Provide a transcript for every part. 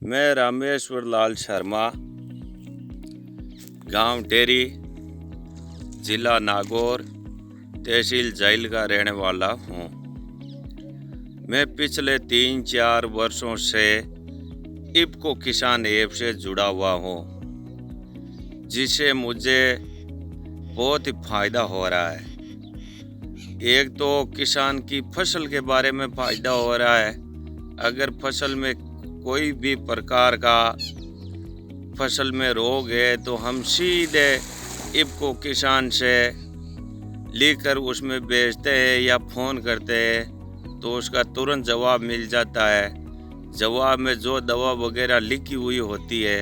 मैं रामेश्वर लाल शर्मा, गांव टेरी, जिला नागौर, तहसील झैल का रहने वाला हूं। मैं पिछले 3-4 वर्षों से इफ्को किसान ऐप से जुड़ा हुआ हूं, जिससे मुझे बहुत ही फायदा हो रहा है। एक तो किसान की फसल के बारे में फायदा हो रहा है। अगर फसल में कोई भी प्रकार का फसल में रोग है तो हम सीधे इफ्को किसान से लेकर उसमें बेचते हैं या फ़ोन करते हैं तो उसका तुरंत जवाब मिल जाता है। जवाब में जो दवा वगैरह लिखी हुई होती है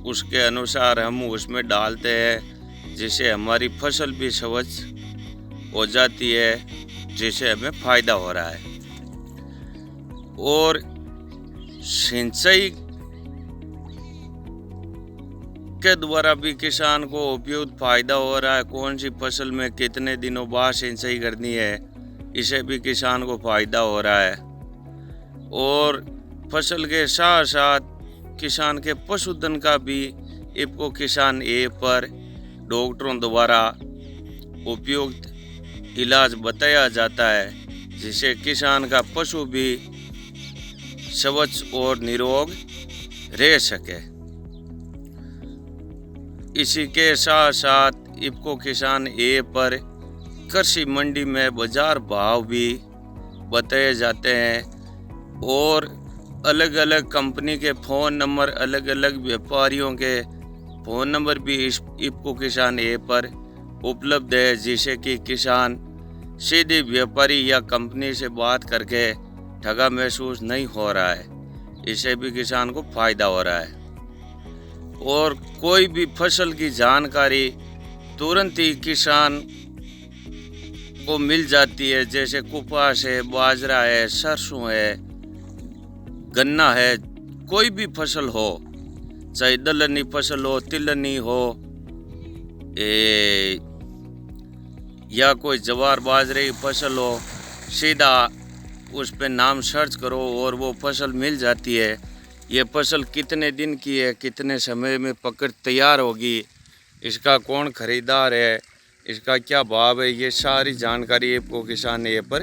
उसके अनुसार हम उसमें डालते हैं, जिससे हमारी फसल भी स्वच्छ हो जाती है, जिससे हमें फ़ायदा हो रहा है। और सिंचाई के द्वारा भी किसान को उपयुक्त फायदा हो रहा है। कौन सी फसल में कितने दिनों बाद सिंचाई करनी है, इसे भी किसान को फायदा हो रहा है। और फसल के साथ साथ किसान के पशुधन का भी इफ्को किसान ऐप पर डॉक्टरों द्वारा उपयुक्त इलाज बताया जाता है, जिससे किसान का पशु भी स्वच्छ और निरोग रह सके। इसी के साथ साथ इफ्को किसान ऐप पर कृषि मंडी में बाजार भाव भी बताए जाते हैं और अलग अलग कंपनी के फ़ोन नंबर, अलग अलग व्यापारियों के फ़ोन नंबर भी इस इफ्को किसान ऐप पर उपलब्ध है, जिससे कि किसान सीधे व्यापारी या कंपनी से बात करके ठगा महसूस नहीं हो रहा है। इससे भी किसान को फायदा हो रहा है। और कोई भी फसल की जानकारी तुरंत ही किसान को मिल जाती है, जैसे कपास है, बाजरा है, सरसों है, गन्ना है, कोई भी फसल हो, चाहे दलहनी फसल हो, तिलहनी हो, या कोई जवार बाजरे की फसल हो, सीधा उस पे नाम सर्च करो और वो फसल मिल जाती है। ये फसल कितने दिन की है, कितने समय में पककर तैयार होगी, इसका कौन खरीदार है, इसका क्या भाव है, ये सारी जानकारी इफ्को किसान ऐप पर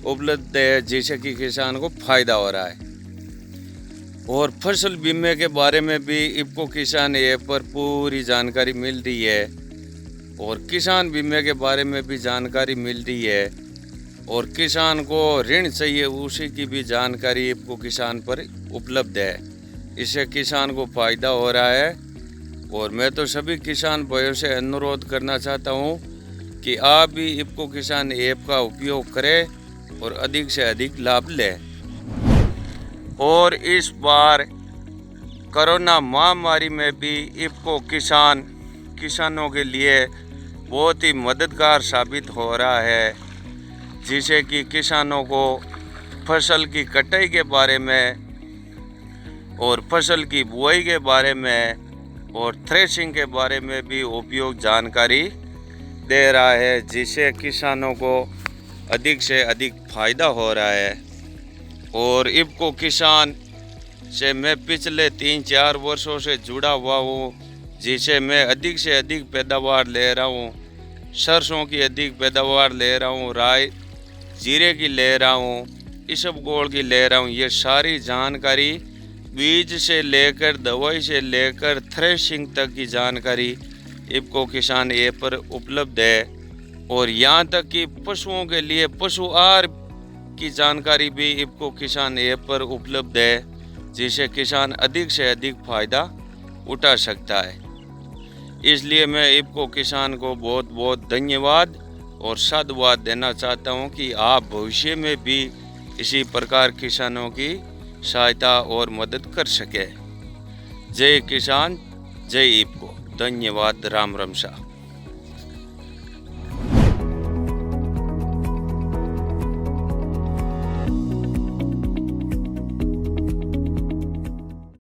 उपलब्ध है, जिससे कि किसान को फायदा हो रहा है। और फसल बीमे के बारे में भी इफ्को किसान ऐप पर पूरी जानकारी मिल रही है और किसान बीमे के बारे में भी जानकारी मिल रही है और किसान को ऋण चाहिए उसी की भी जानकारी इफ्को किसान पर उपलब्ध है। इससे किसान को फायदा हो रहा है। और मैं तो सभी किसान भाइयों से अनुरोध करना चाहता हूँ कि आप भी इफ्को किसान ऐप का उपयोग करें और अधिक से अधिक लाभ लें। और इस बार कोरोना महामारी में भी इफ्को किसानों के लिए बहुत ही मददगार साबित हो रहा है, जिससे कि किसानों को फसल की कटाई के बारे में और फसल की बुआई के बारे में और थ्रेशिंग के बारे में भी उपयुक्त जानकारी दे रहा है, जिससे किसानों को अधिक से अधिक फायदा हो रहा है। और इफ्को किसान से मैं पिछले 3-4 वर्षों से जुड़ा हुआ हूँ, जिससे मैं अधिक से अधिक पैदावार ले रहा हूँ। सरसों की अधिक पैदावार ले रहा हूँ, राई जीरे की ले रहा हूँ, इसबगोल की ले रहा हूँ। ये सारी जानकारी बीज से लेकर दवाई से लेकर थ्रेशिंग तक की जानकारी इफ्को किसान ऐप पर उपलब्ध है। और यहाँ तक कि पशुओं के लिए पशु आहार की जानकारी भी इफ्को किसान ऐप पर उपलब्ध है, जिससे किसान अधिक से अधिक फायदा उठा सकता है। इसलिए मैं इफ्को किसान को बहुत बहुत धन्यवाद और साधुवाद देना चाहता हूं कि आप भविष्य में भी इसी प्रकार किसानों की सहायता और मदद कर सके। जय किसान, जय इफ्को। धन्यवाद। राम राम शाह।